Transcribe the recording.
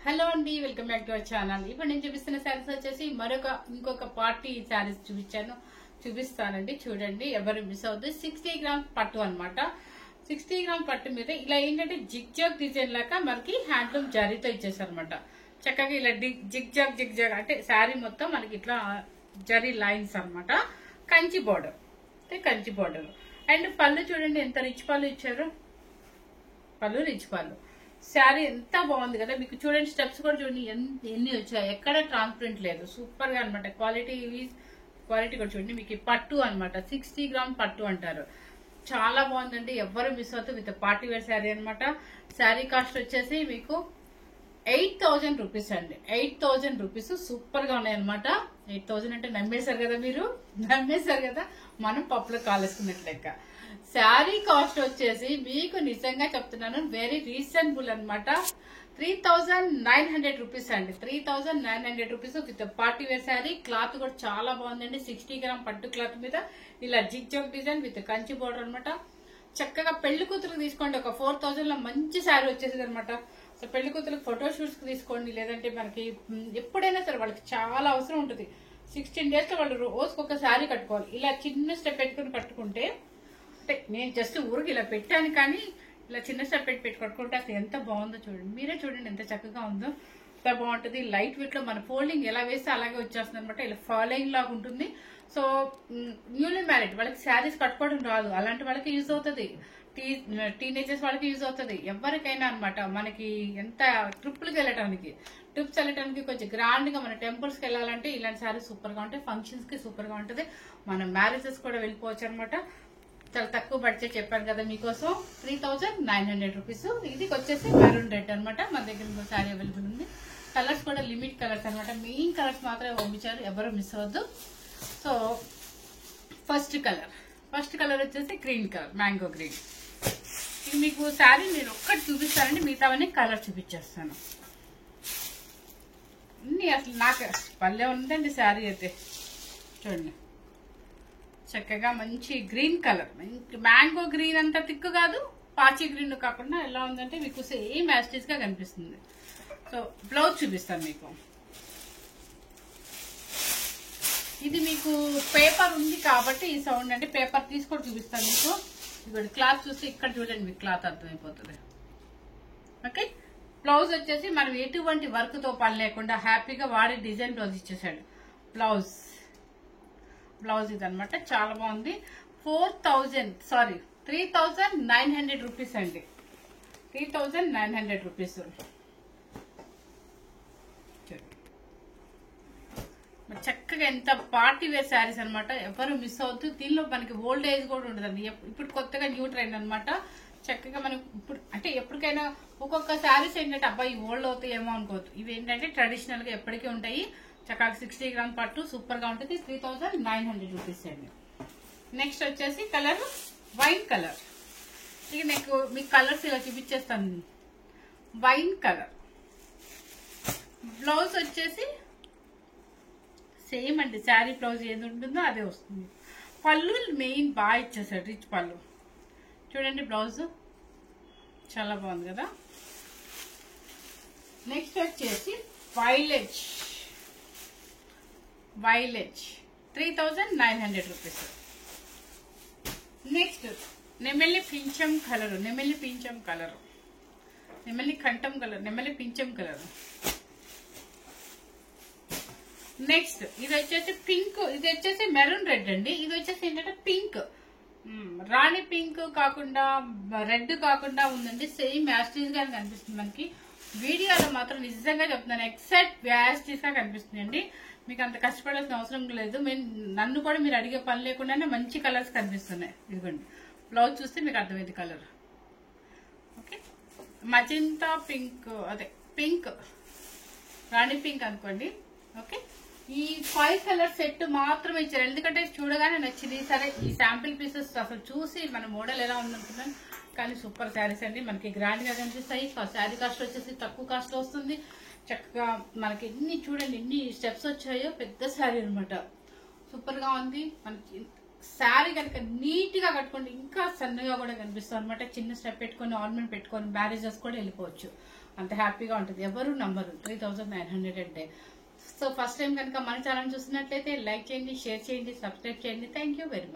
Hello అండి, welcome back to our channel. ఇప్పుడు నేను చూపిస్తున్న శారీస్ వచ్చేసి ఇంకొక పార్టీ శారీస్ చూపిస్తానండి. చూడండి, ఎవరు మిస్ అవుతుంది. 60 గ్రామ్స్ పట్టు అనమాట. 60 గ్రామ్ పట్టు మీద ఇలా ఏంటంటే జిగ్ జాగ్ డిజైన్ లాగా మనకి హ్యాండ్లూమ్ జరీతో ఇచ్చేసారు అనమాట. చక్కగా ఇలా జిగ్ జాగ్ అంటే శారీ మొత్తం మనకి ఇట్లా జరీ లైన్స్ అనమాట. కంచి బార్డర్ అండ్ పళ్ళు చూడండి ఎంత రిచ్ పళ్ళు ఇచ్చారు. రిచ్ పళ్ళు. శారీ ఎంత బాగుంది కదా. మీకు చూడండి, స్టెప్స్ కూడా చూడండి ఎన్ని వచ్చాయి. ఎక్కడ ట్రాన్స్పరెంట్ లేదు. సూపర్ గా అనమాట. క్వాలిటీ కూడా చూడండి. మీకు పట్టు అనమాట. 60 గ్రామ్ పట్టు అంటారు. చాలా బాగుందండి. ఎవ్వరు మిస్ అవుతుంది. విత్ పార్టీ వేర్ శారీ అనమాట. శారీ కాస్ట్ వచ్చేసి మీకు 8000 రూపీస్ అండి. 8000 రూపీస్. సూపర్ గా ఉన్నాయి అనమాట. 8000 అంటే నమ్మేశారు కదా మీరు. మనం పప్పులో కాలేసుకున్నట్లు లెక్క. శారీ కాస్ట్ వచ్చేసి మీకు నిజంగా చెప్తున్నాను వెరీ రీజనబుల్ అనమాట. 3900 రూపీస్ అండి. 3900 rupees with party wear sari. Cloth కూడా చాలా బాగుందండి. 60 గ్రామ్ పట్టు క్లాత్ మీద ఇలా zig zag design with Kanchi border అనమాట. చక్కగా పెళ్లి కూతురుకు తీసుకోండి. ఒక 4000 లో మంచి శారీ వచ్చేసింది అనమాట. సో పెళ్లి కూతురుకు ఫోటో షూట్స్ కి తీసుకోండి. లేదంటే మనకి ఎప్పుడైనా సరే వాళ్ళకి చాలా అవసరం ఉంటుంది. 16 డేస్ లో వాళ్ళు రోజుకి ఒక శారీ కట్టుకోవాలి. ఇలా చిన్న స్టెప్ పెట్టుకుని కట్టుకుంటే, నేను జస్ట్ ఊరికి ఇలా పెట్టాను, కానీ ఇలా చిన్న స్టెప్ పెట్టి కట్టుకుంటే అసలు ఎంత బాగుందో చూడండి. మీరే చూడండి ఎంత చక్కగా ఉందో. ఎంత బాగుంటుంది. లైట్ వెయిట్ లో మన ఫోల్డింగ్ ఎలా వేస్తే అలాగే వచ్చేస్తుంది అనమాట. ఇలా ఫాలోయింగ్ లాగా ఉంటుంది. సో న్యూలీ మ్యారీడ్ వాళ్ళకి శారీస్ కట్టుకోవడం రాదు. అలాంటి వాళ్ళకి యూజ్ అవుతుంది. టీనేజర్స్ వాళ్ళకి యూజ్ అవుతుంది. ఎవరికైనా అనమాట. మనకి ఎంత ట్రిప్స్కి వెళ్ళటానికి కొంచెం గ్రాండ్ గా మన టెంపుల్స్ కి వెళ్ళాలంటే ఇలాంటి శారీస్ సూపర్ గా ఉంటాయి. ఫంక్షన్స్ కి సూపర్ గా ఉంటుంది. మన మ్యారేజెస్ కూడా వెళ్ళిపోవచ్చు అనమాట. చాలా తక్కువ బడ్జెట్ చెప్పాను కదా మీకోసం. 3900 రూపీస్. ఇది వచ్చేసి మెరూన్ రెడ్ అనమాట. మన దగ్గర ఇంకో శారీ అవైలబుల్ ఉంది. కలర్స్ కూడా లిమిట్ కలర్స్ అనమాట. మెయిన్ కలర్స్ మాత్రమే పంపించారు. ఎవరు మిస్ అవ్వద్దు. సో ఫస్ట్ కలర్ వచ్చేసి గ్రీన్ కలర్, మ్యాంగో గ్రీన్. ఇది మీకు శారీ నేను ఒక్కటి చూపిస్తానండి. మిగతావన్నీ కలర్ చూపించేస్తాను. అసలు నాకు పల్లె ఉందండి శారీ అయితే. చూడండి, చక్కగా మంచి గ్రీన్ కలర్. మ్యాంగో గ్రీన్ అంత థిక్ కాదు, పాచి గ్రీన్ కాకుండా ఎలా ఉందంటే మీకు సేమ్ యాస్టీస్ గా కనిపిస్తుంది. సో బ్లౌజ్ చూపిస్తాను మీకు. ఇది మీకు పేపర్ ఉంది కాబట్టి ఈ సౌండ్, అంటే పేపర్ తీసుకొని చూపిస్తాను మీకు. ఇది క్లాత్ చూస్తే ఇక్కడ చూడండి, మీకు క్లాత్ అర్థమైపోతుంది. ఓకే, బ్లౌజ్ వచ్చేసి మనం ఎటువంటి వర్క్ తో పని లేకుండా హ్యాపీగా వాడే డిజైన్ బ్లౌజ్ ఇచ్చేసాడు. బ్లౌజ్ ఇది అనమాట. చాలా బాగుంది. 3900 రూపీస్ అండి. 3900 రూపీస్. చక్కగా ఎంత పార్టీ వేర్ శారీస్ అనమాట. ఎవరు మిస్ అవుతూ. దీనిలో మనకి ఓల్డ్ ఏజ్ కూడా ఉండదండి. ఇప్పుడు కొత్తగా న్యూ ట్రెండ్ అనమాట. చక్కగా మనం ఇప్పుడు అంటే ఎప్పటికైనా ఒక్కొక్క శారీస్ ఏంటంటే అబ్బాయి ఓల్డ్ అవుతాయేమో అనుకోవద్దు. ఇవి ఏంటంటే ట్రెడిషనల్ గా ఎప్పటికీ ఉంటాయి. చక్కగా 60 గ్రామ్ పట్టు సూపర్ గా ఉంటుంది. 3900 రూపీస్ అండి. నెక్స్ట్ వచ్చేసి కలర్ వైన్ కలర్. ఇక మీకు కలర్స్ ఇలా చూపించేస్తాను. Wine colour. బ్లౌజ్ వచ్చేసి సేమ్ అండి. శారీ బ్లౌజ్ ఏది ఉంటుందో అదే వస్తుంది. పళ్ళు మెయిన్ బాగా ఇచ్చేసాడు, రిచ్ పళ్ళు. చూడండి బ్లౌజ్ చాలా బాగుంది కదా. నెక్స్ట్ వచ్చేసి వైలెట్ 3900 రూపీస్. నెక్స్ట్ నెమలి పింఛం కలర్, నెమలి కంఠం కలర్, నెమలి పింఛం కలర్. నెక్స్ట్ ఇది వచ్చేసి పింక్. ఇది వచ్చేసి మెరూన్ రెడ్ అండి. ఇది వచ్చేసి ఏంటంటే పింక్, రాణి పింక్ కాకుండా రెడ్ కాకుండా ఉందండి. సేమ్ యాస్టీస్ గా కనిపిస్తుంది మనకి. వీడియోలో మాత్రం నిజంగా చెప్తున్నాను ఎగ్జాక్ట్ యాస్టీస్ గా కనిపిస్తుంది అండి. మీకు అంత కష్టపడాల్సిన అవసరం లేదు. నన్ను కూడా మీరు అడిగే పని లేకుండానే మంచి కలర్స్ కనిపిస్తున్నాయి. ఇదిగోండి, బ్లౌజ్ చూస్తే మీకు అర్థమైంది కలర్. ఓకే, మజంతా పింక్, అదే పింక్, రాణి పింక్ అనుకోండి. ఓకే, ఈ 5 కలర్ సెట్ మాత్రమే ఇచ్చారు. ఎందుకంటే చూడగానే నచ్చింది. సరే, ఈ శాంపిల్ పీసెస్ అసలు చూసి మన మోడల్ ఎలా ఉందనుకున్నాను. కానీ సూపర్ శారీస్ అండి. మనకి గ్రాండ్ గా కనిపిస్తాయి. శారీ కాస్ట్ వచ్చేసి తక్కువ కాస్ట్ లో వస్తుంది. చక్కగా మనకి చూడండి ఎన్ని స్టెప్స్ వచ్చాయో. పెద్ద శారీ అనమాట. సూపర్ గా ఉంది. మనకి శారీ కనుక నీట్ గా కట్టుకోండి ఇంకా సన్నగా కూడా కనిపిస్తుంది అనమాట. చిన్న స్టెప్ పెట్టుకొని ఆర్నమెంట్ పెట్టుకొని మ్యారేజెస్ కూడా వెళ్ళిపోవచ్చు, అంత హ్యాపీగా ఉంటుంది. ఎవరు నమ్మరు 3900 అంటే. సో ఫస్ట్ టైం కనుక మన ఛానల్ చూసినట్లయితే లైక్ చేయండి, షేర్ చేయండి, సబ్స్క్రైబ్ చేయండి. Thank you very much.